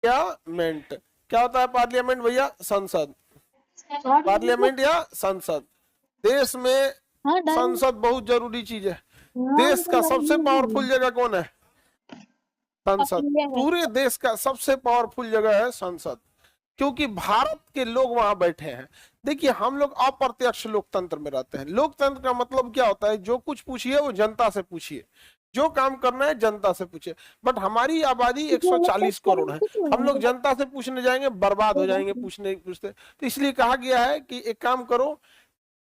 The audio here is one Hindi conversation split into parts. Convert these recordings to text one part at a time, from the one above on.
पार्लियामेंट क्या होता है? पार्लियामेंट भैया संसद, पार्लियामेंट या संसद। देश में संसद बहुत जरूरी चीज है। देश का सबसे पावरफुल जगह कौन है? संसद। पूरे देश का सबसे पावरफुल जगह है संसद, क्योंकि भारत के लोग वहां बैठे हैं। देखिए, हम लोग अप्रत्यक्ष लोकतंत्र में रहते हैं। लोकतंत्र का मतलब क्या होता है? जो कुछ पूछिए वो जनता से पूछिए, जो काम करना है जनता से पूछिए। बट हमारी आबादी 140 करोड़ है, हम लोग जनता से पूछने जाएंगे बर्बाद हो जाएंगे पूछने पूछते। तो इसलिए कहा गया है कि एक काम करो,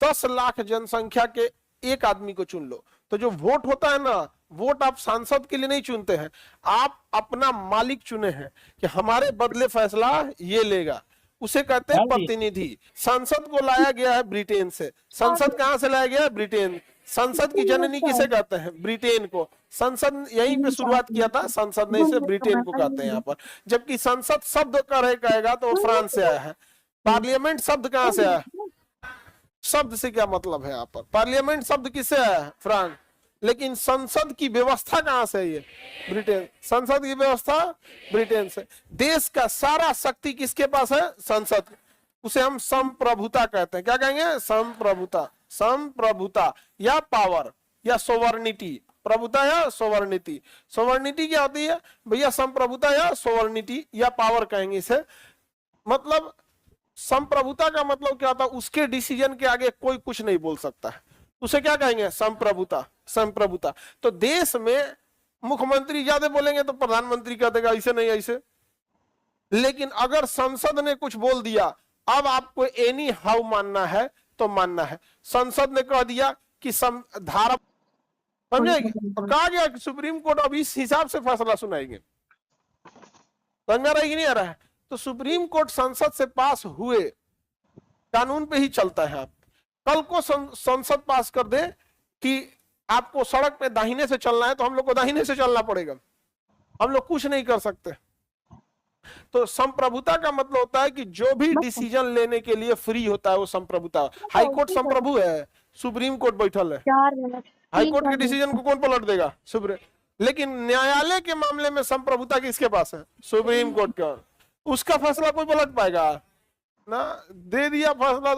10 लाख जनसंख्या के एक आदमी को चुन लो। तो जो वोट होता है ना, वोट आप सांसद के लिए नहीं चुनते हैं, आप अपना मालिक चुने हैं कि हमारे बदले फैसला ये लेगा, उसे कहते हैं प्रतिनिधि। संसद को लाया गया है ब्रिटेन से। संसद कहां से लाया गया है? ब्रिटेन। संसद की जननी किसे कहते हैं? ब्रिटेन को। संसद यहीं पे शुरुआत किया था, संसद ने इसे ब्रिटेन को कहते हैं यहाँ पर। जबकि संसद शब्द कहेगा तो वो फ्रांस से आया है। पार्लियामेंट शब्द कहां से आया? शब्द से क्या मतलब है यहाँ पर? पार्लियामेंट शब्द किससे आया है? फ्रांस। लेकिन संसद की व्यवस्था कहां से है? ये ब्रिटेन। संसद की व्यवस्था ब्रिटेन से। देश का सारा शक्ति किसके पास है? संसद। उसे हम संप्रभुता कहते हैं। क्या कहेंगे? संप्रभुता। संप्रभुता या पावर या सोवर्निटी। प्रभुता या सोवर्निटी। सोवर्निटी क्या होती है भैया? संप्रभुता या सोवर्निटी या पावर कहेंगे इसे। मतलब संप्रभुता का मतलब क्या होता है? उसके डिसीजन के आगे कोई कुछ नहीं बोल सकता है, उसे क्या कहेंगे? संप्रभुता। संप्रभुता। तो देश में मुख्यमंत्री ज्यादा बोलेंगे तो प्रधानमंत्री कह देगा ऐसे नहीं ऐसे। लेकिन अगर संसद ने कुछ बोल दिया, अब आपको एनी हाउ मानना है तो मानना है। संसद ने कह दिया कि धारा, समझेगी? तो कहा गया कि सुप्रीम कोर्ट अब इस हिसाब से फैसला सुनाएंगे। समझ में आ रहा है कि नहीं आ रहा है? तो सुप्रीम कोर्ट संसद से पास हुए कानून पे ही चलता है। आप कल को संसद पास कर दे कि आपको सड़क पे दाहिने से चलना है, तो हम लोग को दाहिने से चलना पड़ेगा, हम लोग कुछ नहीं कर सकते। तो संप्रभुता का मतलब होता है कि जो भी डिसीजन लेने के लिए फ्री होता है वो संप्रभुता। हाई कोर्ट संप्रभु है, सुप्रीम कोर्ट बैठल है। हाई कोर्ट के डिसीजन को कौन पलट देगा? सुप्रीम। लेकिन न्यायालय के मामले में संप्रभुता किसके पास है? सुप्रीम कोर्ट का। उसका फैसला कोई पलट पाएगा ना? दे दिया फैसला।